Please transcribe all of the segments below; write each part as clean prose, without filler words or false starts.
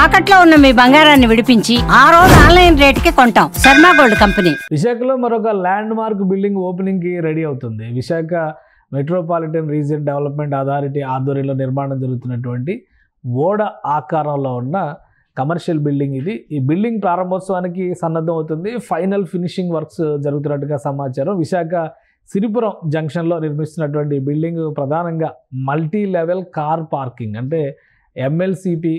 తాకట్లో ఉన్న మీ బంగారాన్ని విడిపించి ఆ రోజు ఆన్లైన్ రేటుకి కొంటాం. Sharma gold company. విశాఖలో మరొక ల్యాండ్ మార్క్ బిల్డింగ్ ఓపెనింగ్ కి రెడీ అవుతుంది. Visakha metropolitan region development authority ఆధ్వర్యంలో నిర్మాణం జరుగుతున్నటువంటి ఓడ ఆకారంలో ఉన్న కమర్షియల్ బిల్డింగ్ ఇది. ఈ బిల్డింగ్ ప్రారంభోత్సవానికి సన్నద్ధం అవుతుంది. ఫైనల్ ఫినిషింగ్ వర్క్స్ జరుగుతున్నట్టుగా సమాచారం. విశాఖ సిరిపురం జంక్షన్లో నిర్మిస్తున్నటువంటి బిల్డింగ్ ప్రధానంగా మల్టీ లెవెల్ కార్ పార్కింగ్ అంటే ఎంఎల్సిపి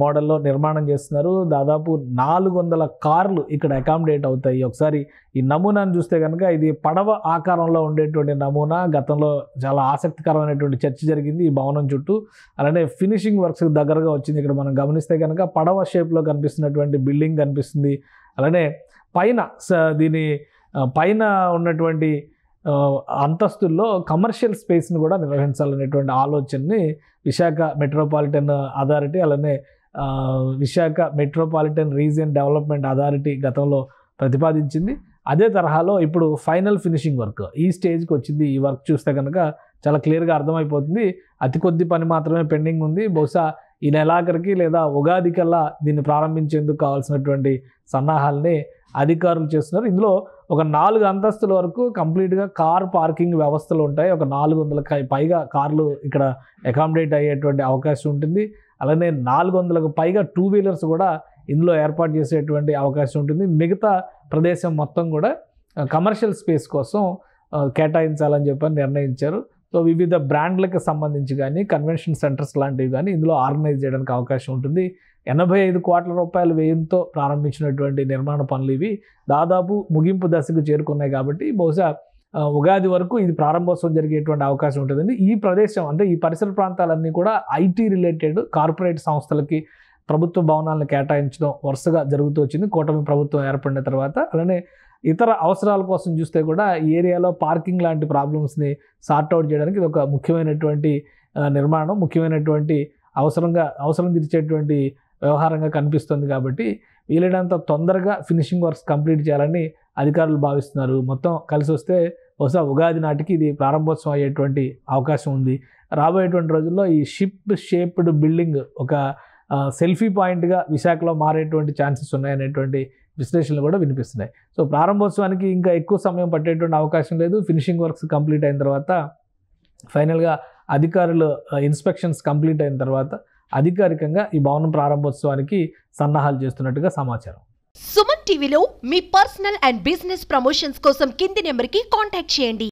మోడల్లో నిర్మాణం చేస్తున్నారు. దాదాపు 400 కార్లు ఇక్కడ అకామిడేట్ అవుతాయి. ఒకసారి ఈ నమూనాను చూస్తే కనుక ఇది పడవ ఆకారంలో ఉండేటువంటి నమూనా. గతంలో చాలా ఆసక్తికరమైనటువంటి చర్చ జరిగింది ఈ భవనం చుట్టూ. అలానే ఫినిషింగ్ వర్క్స్ దగ్గరగా వచ్చింది. ఇక్కడ మనం గమనిస్తే కనుక పడవ షేప్లో కనిపిస్తున్నటువంటి బిల్డింగ్ కనిపిస్తుంది. అలానే పైన దీని పైన ఉన్నటువంటి అంతస్తుల్లో కమర్షియల్ స్పేస్ని కూడా నిర్వహించాలనేటువంటి ఆలోచనని విశాఖ మెట్రోపాలిటన్ అథారిటీ అలానే Visakha metropolitan region development authority గతంలో ప్రతిపాదించింది. అదే తరహాలో ఇప్పుడు ఫైనల్ ఫినిషింగ్ వర్క్ ఈ స్టేజ్కి వచ్చింది. ఈ వర్క్ చూస్తే కనుక చాలా క్లియర్గా అర్థమైపోతుంది. అతి కొద్ది పని మాత్రమే పెండింగ్ ఉంది. బహుశా ఈ నెలాఖరికి లేదా ఉగాది కల్లా దీన్ని ప్రారంభించేందుకు కావాల్సినటువంటి సన్నాహాలని అధికారులు చేస్తున్నారు. ఇందులో ఒక 4 అంతస్తుల వరకు కంప్లీట్గా కార్ పార్కింగ్ వ్యవస్థలు ఉంటాయి. ఒక 400కి పైగా కార్లు ఇక్కడ అకామిడేట్ అయ్యేటువంటి అవకాశం ఉంటుంది. అలానే 400కు పైగా 2 వీలర్స్ కూడా ఇందులో ఏర్పాటు చేసేటువంటి అవకాశం ఉంటుంది. మిగతా ప్రదేశం మొత్తం కూడా కమర్షియల్ స్పేస్ కోసం కేటాయించాలని చెప్పి నిర్ణయించారు. సో వివిధ బ్రాండ్లకు సంబంధించి కానీ కన్వెన్షన్ సెంటర్స్ లాంటివి కానీ ఇందులో ఆర్గనైజ్ చేయడానికి అవకాశం ఉంటుంది. 85 కోట్ల రూపాయల వ్యయంతో ప్రారంభించినటువంటి నిర్మాణ పనులు ఇవి దాదాపు ముగింపు దశకు చేరుకున్నాయి. కాబట్టి బహుశా ఉగాది వరకు ఇది ప్రారంభోత్సవం జరిగేటువంటి అవకాశం ఉంటుందండి. ఈ ప్రదేశం అంటే ఈ పరిసర ప్రాంతాలన్నీ కూడా ఐటీ రిలేటెడ్ కార్పొరేట్ సంస్థలకి ప్రభుత్వ భవనాలను కేటాయించడం వరుసగా జరుగుతూ వచ్చింది కూటమి ప్రభుత్వం ఏర్పడిన తర్వాత. అలానే ఇతర అవసరాల కోసం చూస్తే కూడా ఈ ఏరియాలో పార్కింగ్ లాంటి ప్రాబ్లమ్స్ని సార్ట్అవుట్ చేయడానికి ఇది ఒక ముఖ్యమైనటువంటి నిర్మాణం, ముఖ్యమైనటువంటి అవసరం తీర్చేటువంటి వ్యవహారంగా కనిపిస్తుంది. కాబట్టి వీలైనంత తొందరగా ఫినిషింగ్ వర్క్స్ కంప్లీట్ చేయాలని అధికారులు భావిస్తున్నారు. మొత్తం కలిసి వస్తే బహుశా ఉగాది నాటికి ఇది ప్రారంభోత్సవం అయ్యేటువంటి అవకాశం ఉంది. రాబోయేటువంటి రోజుల్లో ఈ షిప్ షేప్డ్ బిల్డింగ్ ఒక సెల్ఫీ పాయింట్గా విశాఖలో మారేటువంటి ఛాన్సెస్ ఉన్నాయనేటువంటి విశ్లేషణలు కూడా వినిపిస్తున్నాయి. సో ప్రారంభోత్సవానికి ఇంకా ఎక్కువ సమయం పట్టేటువంటి అవకాశం లేదు. ఫినిషింగ్ వర్క్స్ కంప్లీట్ అయిన తర్వాత ఫైనల్గా అధికారులు ఇన్స్పెక్షన్స్ కంప్లీట్ అయిన తర్వాత అధికారికంగా ఈ భవనం ప్రారంభోత్సవానికి సన్నాహాలు చేస్తున్నట్టుగా సమాచారం. సుమన్ టీవీలో మీ పర్సనల్ అండ్ బిజినెస్ ప్రమోషన్స్ కోసం కింది నెంబర్కి కాంటాక్ట్ చేయండి.